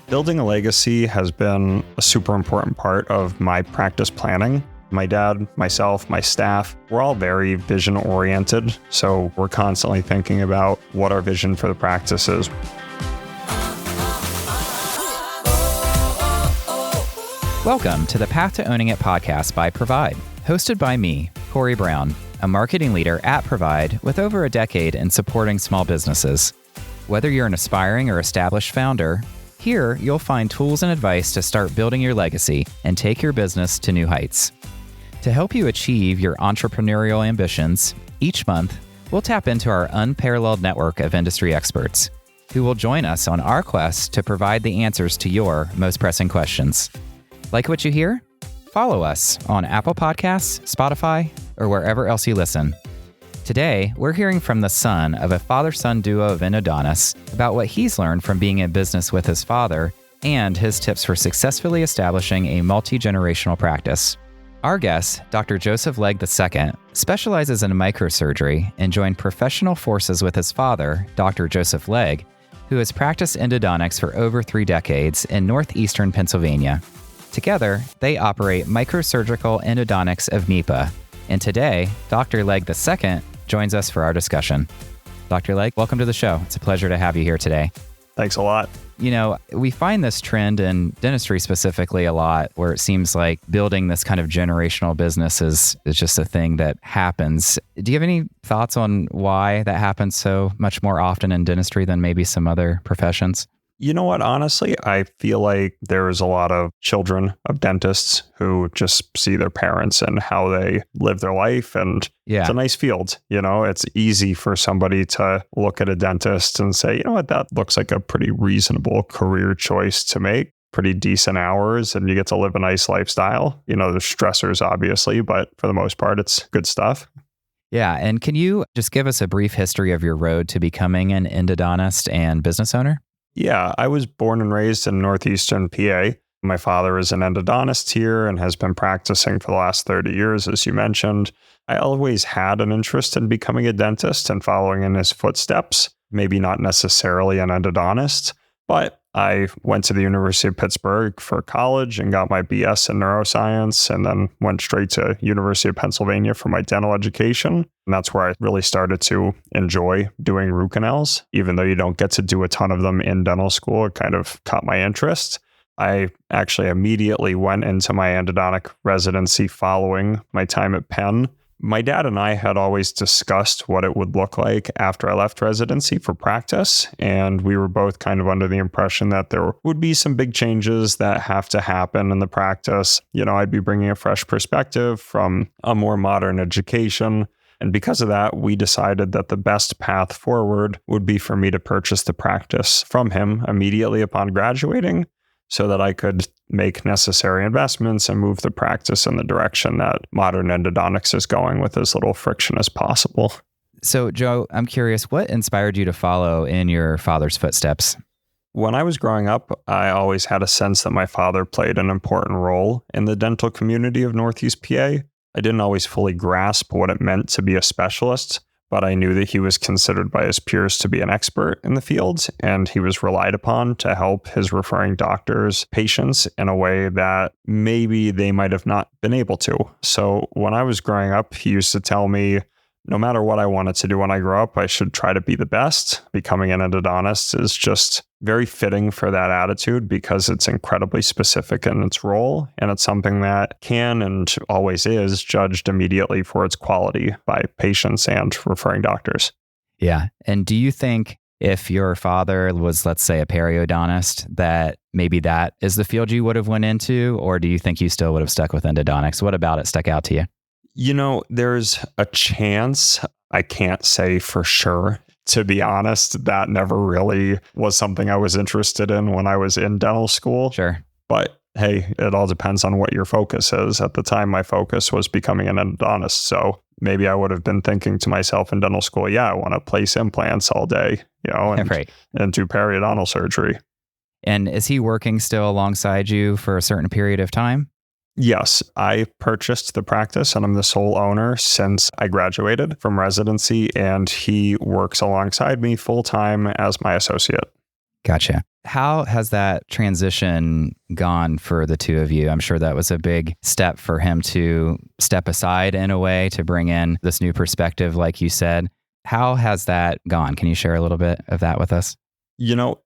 Building a legacy has been a super important part of my practice planning. My dad, myself, my staff, we're all very vision oriented. So we're constantly thinking about what our vision for the practice is. Welcome to the Path to Owning It podcast by Provide, hosted by me, Corey Brown, a marketing leader at Provide with over a decade in supporting small businesses. Whether you're an aspiring or established founder, here you'll find tools and advice to start building your legacy and take your business to new heights. To help you achieve your entrepreneurial ambitions, each month we'll tap into our unparalleled network of industry experts who will join us on our quest to provide the answers to your most pressing questions. Like what you hear? Follow us on Apple Podcasts, Spotify, or wherever else you listen. Today, we're hearing from the son of a father-son duo of endodontists about what he's learned from being in business with his father and his tips for successfully establishing a multi-generational practice. Our guest, Dr. Joseph Legg II, specializes in microsurgery and joined professional forces with his father, Dr. Joseph Legg, who has practiced endodontics for over 3 decades in Northeastern Pennsylvania. Together, they operate MicroSurgical Endodontics of NEPA. And today, Dr. Legg II joins us for our discussion. Dr. Legg, welcome to the show. It's a pleasure to have you here today. Thanks a lot. You know, we find this trend in dentistry specifically a lot where it seems like building this kind of generational business is just a thing that happens. Do you have any thoughts on why that happens so much more often in dentistry than maybe some other professions? You know what? Honestly, I feel like there's a lot of children of dentists who just see their parents and how they live their life. And It's a nice field. You know, it's easy for somebody to look at a dentist and say, you know what, that looks like a pretty reasonable career choice to make. Pretty decent hours and you get to live a nice lifestyle. You know, there's stressors, obviously, but for the most part, it's good stuff. Yeah. And can you just give us a brief history of your road to becoming an endodontist and business owner? Yeah, I was born and raised in Northeastern PA. My father is an endodontist here and has been practicing for the last 30 years, as you mentioned. I always had an interest in becoming a dentist and following in his footsteps, maybe not necessarily an endodontist, but I went to the University of Pittsburgh for college and got my BS in neuroscience and then went straight to University of Pennsylvania for my dental education. And that's where I really started to enjoy doing root canals. Even though you don't get to do a ton of them in dental school, it kind of caught my interest. I actually immediately went into my endodontic residency following my time at Penn. My dad and I had always discussed what it would look like after I left residency for practice, and we were both kind of under the impression that there would be some big changes that have to happen in the practice. You know, I'd be bringing a fresh perspective from a more modern education, and because of that, we decided that the best path forward would be for me to purchase the practice from him immediately upon graduating, so that I could make necessary investments and move the practice in the direction that modern endodontics is going with as little friction as possible. So, Joe, I'm curious, what inspired you to follow in your father's footsteps? When I was growing up, I always had a sense that my father played an important role in the dental community of Northeast PA. I didn't always fully grasp what it meant to be a specialist, but I knew that he was considered by his peers to be an expert in the field, and he was relied upon to help his referring doctors, patients in a way that maybe they might have not been able to. So when I was growing up, he used to tell me, no matter what I wanted to do when I grow up, I should try to be the best. Becoming an endodontist is just very fitting for that attitude because it's incredibly specific in its role. And it's something that can and always is judged immediately for its quality by patients and referring doctors. Yeah. And do you think if your father was, let's say, a periodontist, that maybe that is the field you would have went into? Or do you think you still would have stuck with endodontics? What about it stuck out to you? You know, there's a chance. I can't say for sure. To be honest, that never really was something I was interested in when I was in dental school. Sure. But hey, it all depends on what your focus is. At the time, my focus was becoming an endodontist. So maybe I would have been thinking to myself in dental school, yeah, I want to place implants all day, you know, and, right. and do periodontal surgery. And is he working still alongside you for a certain period of time? Yes, I purchased the practice and I'm the sole owner since I graduated from residency, and he works alongside me full time as my associate. Gotcha. How has that transition gone for the two of you? I'm sure that was a big step for him to step aside in a way to bring in this new perspective, like you said. How has that gone? Can you share a little bit of that with us?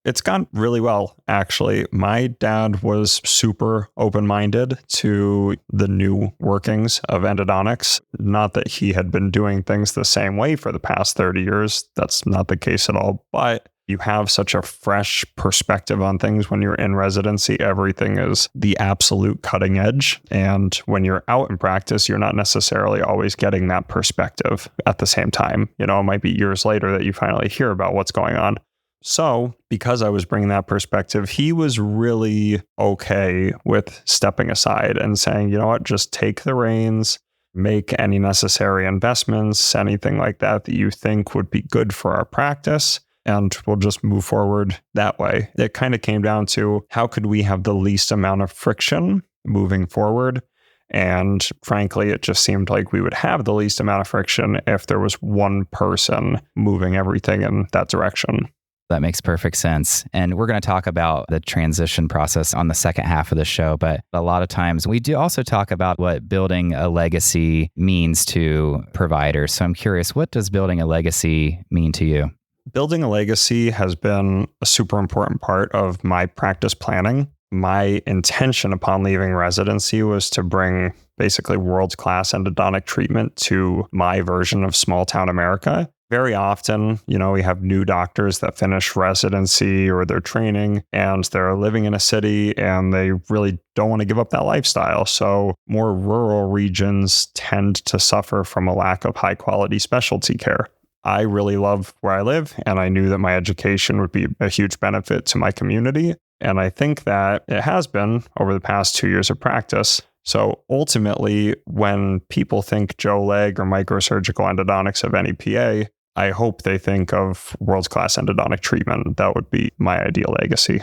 It's gone really well, actually. My dad was super open-minded to the new workings of endodontics. Not that he had been doing things the same way for the past 30 years. That's not the case at all. But you have such a fresh perspective on things when you're in residency. Everything is the absolute cutting edge. And when you're out in practice, you're not necessarily always getting that perspective at the same time. It might be years later that you finally hear about what's going on. So because I was bringing that perspective, he was really okay with stepping aside and saying, you know what, just take the reins, make any necessary investments, anything like that you think would be good for our practice, and we'll just move forward that way. It kind of came down to how could we have the least amount of friction moving forward? And frankly, it just seemed like we would have the least amount of friction if there was one person moving everything in that direction. That makes perfect sense. And we're going to talk about the transition process on the second half of the show. But a lot of times we do also talk about what building a legacy means to providers. So I'm curious, what does building a legacy mean to you? Building a legacy has been a super important part of my practice planning. My intention upon leaving residency was to bring basically world-class endodontic treatment to my version of small town America. Very often, we have new doctors that finish residency or their training and they're living in a city and they really don't want to give up that lifestyle. So more rural regions tend to suffer from a lack of high quality specialty care. I really love where I live and I knew that my education would be a huge benefit to my community. And I think that it has been over the past 2 years of practice. So ultimately, when people think Joe Legg or MicroSurgical Endodontics of NEPA, I hope they think of world-class endodontic treatment. That would be my ideal legacy.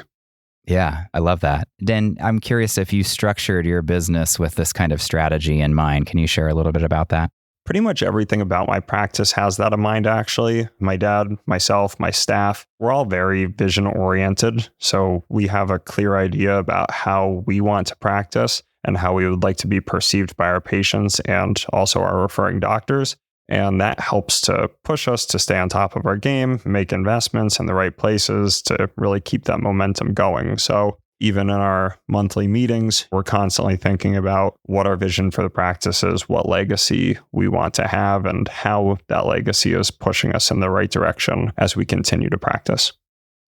Yeah, I love that. Dan, I'm curious if you structured your business with this kind of strategy in mind. Can you share a little bit about that? Pretty much everything about my practice has that in mind, actually. My dad, myself, my staff, we're all very vision-oriented. So we have a clear idea about how we want to practice and how we would like to be perceived by our patients and also our referring doctors. And that helps to push us to stay on top of our game, make investments in the right places to really keep that momentum going. So even in our monthly meetings, we're constantly thinking about what our vision for the practice is, what legacy we want to have, and how that legacy is pushing us in the right direction as we continue to practice.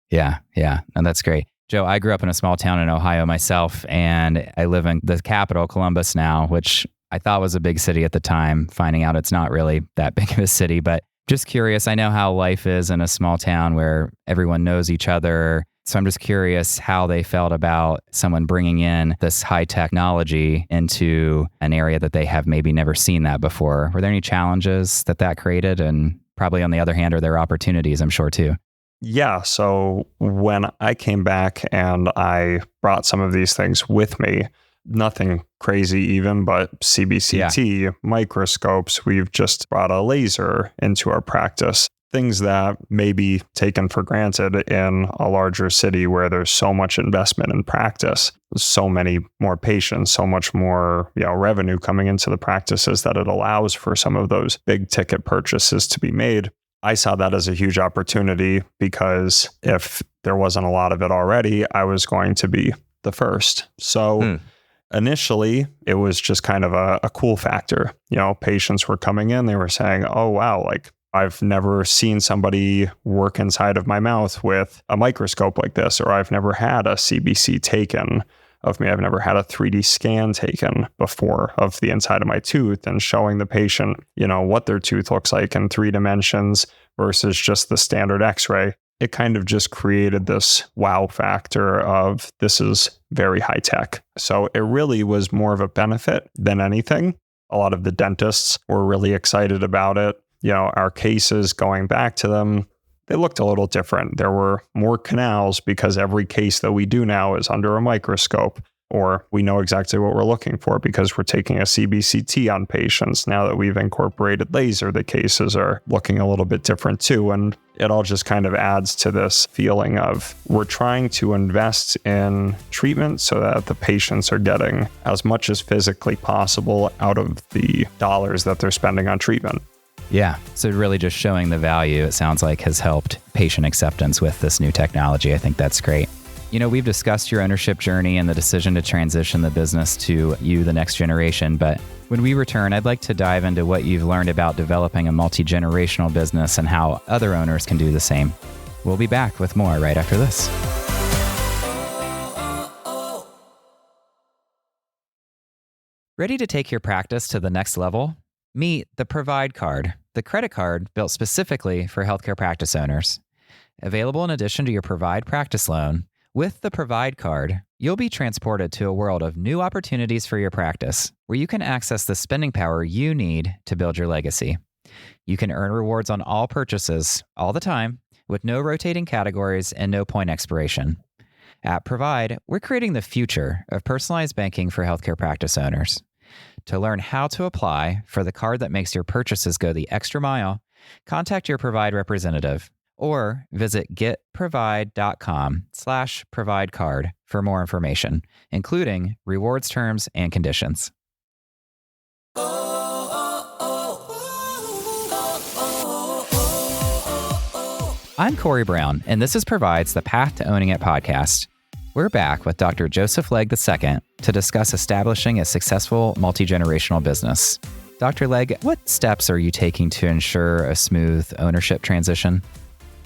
Yeah. And that's great. Joe, I grew up in a small town in Ohio myself, and I live in the capital, Columbus now, which I thought was a big city at the time, finding out it's not really that big of a city. But just curious, I know how life is in a small town where everyone knows each other. So I'm just curious how they felt about someone bringing in this high technology into an area that they have maybe never seen that before. Were there any challenges that created? And probably on the other hand, are there opportunities, I'm sure, too? Yeah. So when I came back and I brought some of these things with me, nothing crazy even, but CBCT, microscopes, we've just brought a laser into our practice. Things that may be taken for granted in a larger city where there's so much investment in practice, so many more patients, so much more revenue coming into the practices that it allows for some of those big ticket purchases to be made. I saw that as a huge opportunity because if there wasn't a lot of it already, I was going to be the first. So initially, it was just kind of a cool factor. Patients were coming in, they were saying, oh, wow, I've never seen somebody work inside of my mouth with a microscope like this, or I've never had a CBC taken of me. I've never had a 3D scan taken before of the inside of my tooth and showing the patient, what their tooth looks like in 3 dimensions versus just the standard X-ray. It kind of just created this wow factor of this is very high tech. So it really was more of a benefit than anything. A lot of the dentists were really excited about it. Our cases, going back to them, they looked a little different. There were more canals because every case that we do now is under a microscope, or we know exactly what we're looking for because we're taking a CBCT on patients. Now that we've incorporated laser, the cases are looking a little bit different too. And it all just kind of adds to this feeling of we're trying to invest in treatment so that the patients are getting as much as physically possible out of the dollars that they're spending on treatment. Yeah. So really just showing the value, it sounds like, has helped patient acceptance with this new technology. I think that's great. We've discussed your ownership journey and the decision to transition the business to you, the next generation. But when we return, I'd like to dive into what you've learned about developing a multi-generational business and how other owners can do the same. We'll be back with more right after this. Ready to take your practice to the next level? Meet the Provide Card, the credit card built specifically for healthcare practice owners. Available in addition to your Provide practice loan, with the Provide Card, you'll be transported to a world of new opportunities for your practice, where you can access the spending power you need to build your legacy. You can earn rewards on all purchases, all the time, with no rotating categories and no point expiration. At Provide, we're creating the future of personalized banking for healthcare practice owners. To learn how to apply for the card that makes your purchases go the extra mile, contact your Provide representative or visit getprovide.com/providecard for more information, including rewards terms and conditions. I'm Corey Brown, and this is Provide's The Path to Owning It podcast. We're back with Dr. Joseph Legg II to discuss establishing a successful multi-generational business. Dr. Legg, what steps are you taking to ensure a smooth ownership transition?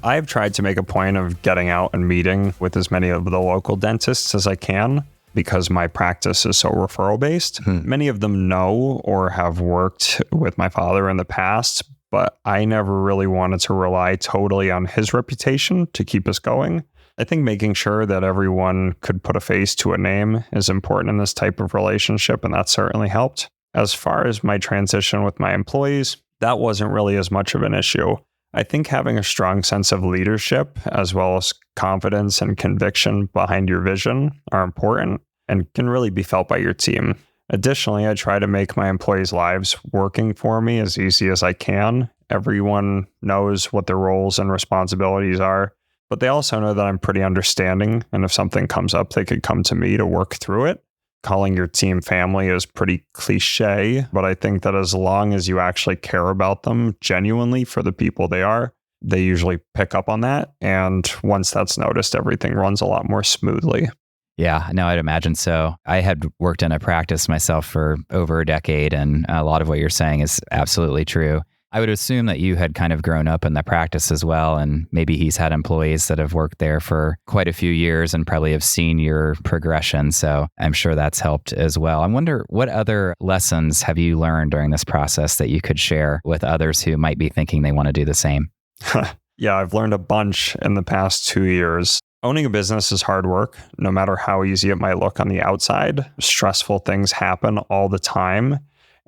I've tried to make a point of getting out and meeting with as many of the local dentists as I can because my practice is so referral based. Many of them know or have worked with my father in the past, but I never really wanted to rely totally on his reputation to keep us going. I think making sure that everyone could put a face to a name is important in this type of relationship, and that certainly helped. As far as my transition with my employees, that wasn't really as much of an issue. I think having a strong sense of leadership, as well as confidence and conviction behind your vision, are important and can really be felt by your team. Additionally, I try to make my employees' lives working for me as easy as I can. Everyone knows what their roles and responsibilities are, but they also know that I'm pretty understanding, and if something comes up, they could come to me to work through it. Calling your team family is pretty cliche, but I think that as long as you actually care about them genuinely for the people they are, they usually pick up on that. And once that's noticed, everything runs a lot more smoothly. Yeah, no, I'd imagine so. I had worked in a practice myself for over a decade, and a lot of what you're saying is absolutely true. I would assume that you had kind of grown up in the practice as well, and maybe he's had employees that have worked there for quite a few years and probably have seen your progression. So I'm sure that's helped as well. I wonder, what other lessons have you learned during this process that you could share with others who might be thinking they want to do the same? Yeah, I've learned a bunch in the past 2 years. Owning a business is hard work, no matter how easy it might look on the outside. Stressful things happen all the time.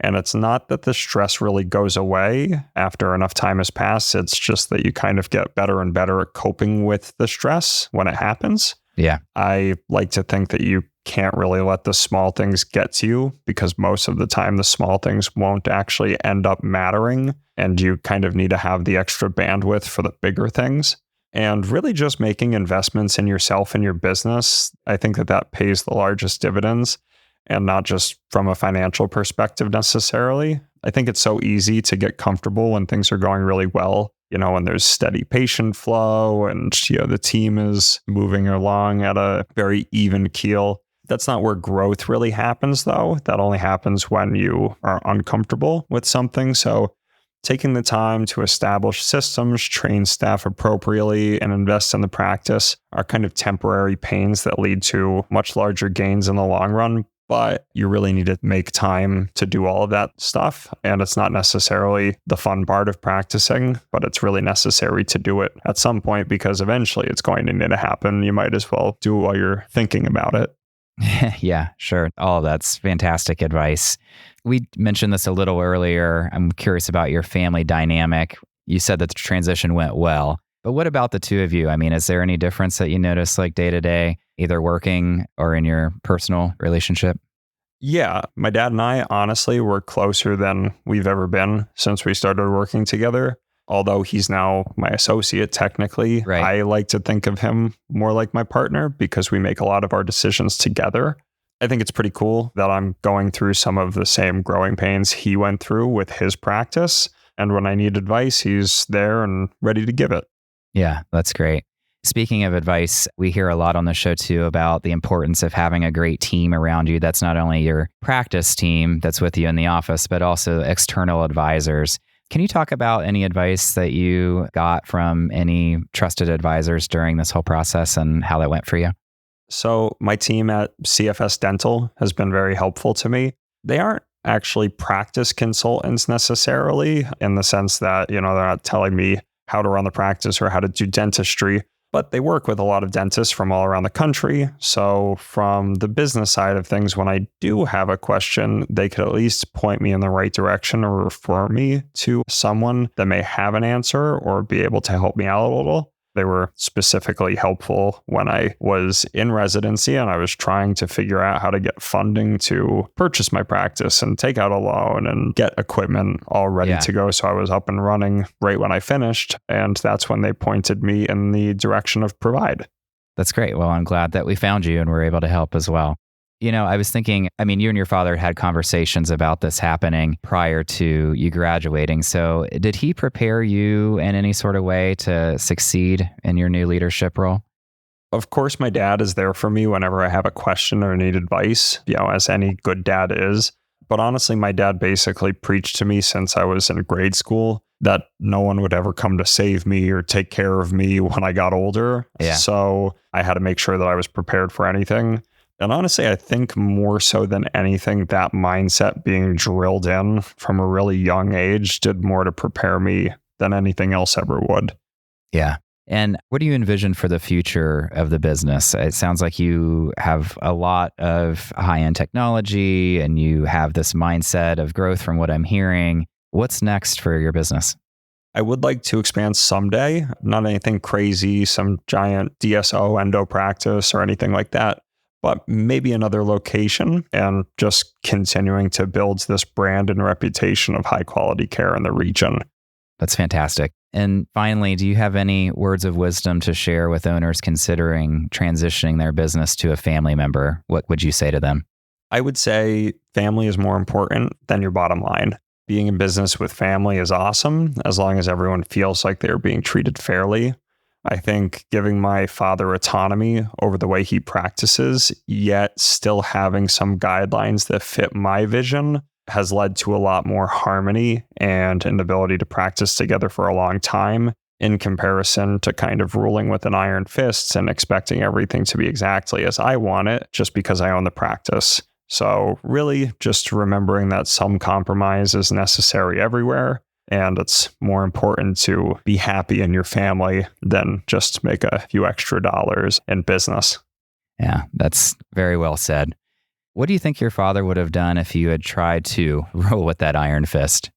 And it's not that the stress really goes away after enough time has passed. It's just that you kind of get better and better at coping with the stress when it happens. Yeah. I like to think that you can't really let the small things get to you, because most of the time the small things won't actually end up mattering. And you kind of need to have the extra bandwidth for the bigger things. And really just making investments in yourself and your business, I think that pays the largest dividends. And not just from a financial perspective necessarily. I think it's so easy to get comfortable when things are going really well, when there's steady patient flow and, the team is moving along at a very even keel. That's not where growth really happens, though. That only happens when you are uncomfortable with something. So taking the time to establish systems, train staff appropriately, and invest in the practice are kind of temporary pains that lead to much larger gains in the long run. But you really need to make time to do all of that stuff. And it's not necessarily the fun part of practicing, but it's really necessary to do it at some point, because eventually it's going to need to happen. You might as well do it while you're thinking about it. Yeah, sure. All of that's fantastic advice. We mentioned this a little earlier. I'm curious about your family dynamic. You said that the transition went well, but But what about the two of you? I mean, is there any difference that you notice like day to day, either working or in your personal relationship? Yeah, my dad and I, honestly, were closer than we've ever been since we started working together. Although he's now my associate, technically, Right. I like to think of him more like my partner because we make a lot of our decisions together. I think it's pretty cool that I'm going through some of the same growing pains he went through with his practice. And when I need advice, he's there and ready to give it. Yeah, that's great. Speaking of advice, we hear a lot on the show too about the importance of having a great team around you. That's not only your practice team that's with you in the office, but also external advisors. Can you talk about any advice that you got from any trusted advisors during this whole process and how that went for you? So my team at CFS Dental has been very helpful to me. They aren't actually practice consultants necessarily in the sense that, they're not telling me how to run the practice or how to do dentistry, but they work with a lot of dentists from all around the country. So from the business side of things, when I do have a question, they could at least point me in the right direction or refer me to someone that may have an answer or be able to help me out a little. They were specifically helpful when I was in residency and I was trying to figure out how to get funding to purchase my practice and take out a loan and get equipment all ready to go. So I was up and running right when I finished. And that's when they pointed me in the direction of Provide. That's great. Well, I'm glad that we found you and we're able to help as well. I was thinking, you and your father had conversations about this happening prior to you graduating. So did he prepare you in any sort of way to succeed in your new leadership role? Of course, my dad is there for me whenever I have a question or need advice, as any good dad is. But honestly, my dad basically preached to me since I was in grade school that no one would ever come to save me or take care of me when I got older. Yeah. So I had to make sure that I was prepared for anything. And honestly, I think more so than anything, that mindset being drilled in from a really young age did more to prepare me than anything else ever would. Yeah. And what do you envision for the future of the business? It sounds like you have a lot of high-end technology and you have this mindset of growth from what I'm hearing. What's next for your business? I would like to expand someday, not anything crazy, some giant DSO endo practice or anything like that, but maybe another location and just continuing to build this brand and reputation of high quality care in the region. That's fantastic. And finally, do you have any words of wisdom to share with owners considering transitioning their business to a family member? What would you say to them? I would say family is more important than your bottom line. Being in business with family is awesome as long as everyone feels like they're being treated fairly. I think giving my father autonomy over the way he practices, yet still having some guidelines that fit my vision, has led to a lot more harmony and an ability to practice together for a long time in comparison to kind of ruling with an iron fist and expecting everything to be exactly as I want it just because I own the practice. So really just remembering that some compromise is necessary everywhere. And it's more important to be happy in your family than just make a few extra dollars in business. Yeah, that's very well said. What do you think your father would have done if you had tried to roll with that iron fist?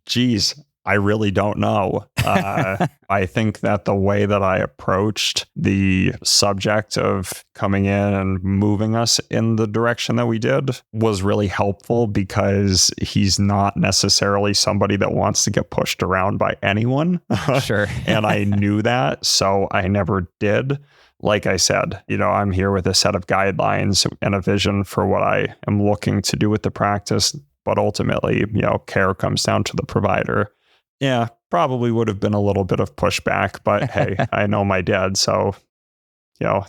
Geez, I really don't know. I think that the way that I approached the subject of coming in and moving us in the direction that we did was really helpful because he's not necessarily somebody that wants to get pushed around by anyone. Sure. And I knew that, so I never did. Like I said, I'm here with a set of guidelines and a vision for what I am looking to do with the practice. But ultimately, care comes down to the provider. Yeah, probably would have been a little bit of pushback, but hey, I know my dad, so,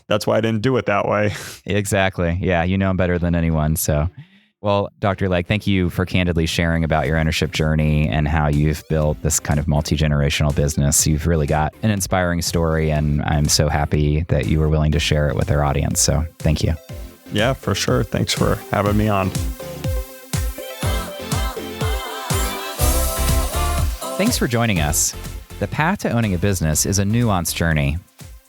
that's why I didn't do it that way. Exactly. Yeah, you know him better than anyone. So, well, Dr. Legg, thank you for candidly sharing about your ownership journey and how you've built this kind of multi-generational business. You've really got an inspiring story, and I'm so happy that you were willing to share it with our audience. So thank you. Yeah, for sure. Thanks for having me on. Thanks for joining us. The path to owning a business is a nuanced journey.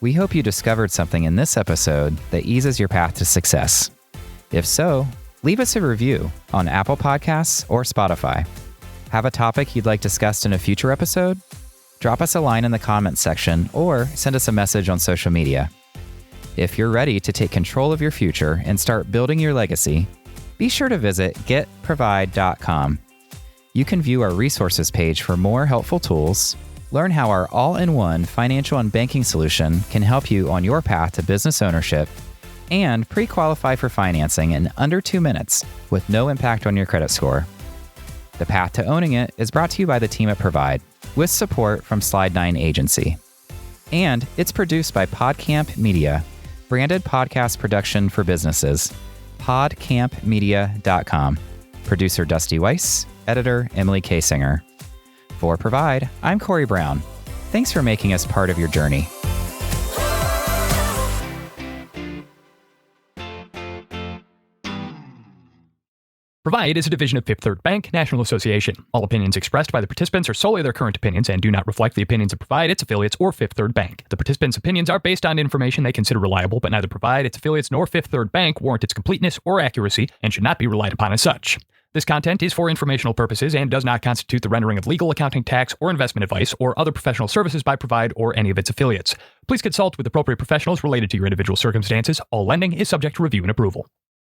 We hope you discovered something in this episode that eases your path to success. If so, leave us a review on Apple Podcasts or Spotify. Have a topic you'd like discussed in a future episode? drop us a line in the comments section or send us a message on social media. If you're ready to take control of your future and start building your legacy, be sure to visit getprovide.com. You can view our resources page for more helpful tools, learn how our all-in-one financial and banking solution can help you on your path to business ownership, and pre-qualify for financing in under 2 minutes with no impact on your credit score. The Path to Owning It is brought to you by the team at Provide, with support from Slide 9 Agency. And it's produced by PodCamp Media, branded podcast production for businesses. PodCampMedia.com. Producer Dusty Weiss, editor Emily K. Singer. For Provide, I'm Corey Brown. Thanks for making us part of your journey. Provide is a division of Fifth Third Bank, National Association. All opinions expressed by the participants are solely their current opinions and do not reflect the opinions of Provide, its affiliates, or Fifth Third Bank. The participants' opinions are based on information they consider reliable, but neither Provide, its affiliates, nor Fifth Third Bank warrant its completeness or accuracy and should not be relied upon as such. This content is for informational purposes and does not constitute the rendering of legal, accounting, tax, or investment advice or other professional services by Provide or any of its affiliates. Please consult with appropriate professionals related to your individual circumstances. All lending is subject to review and approval.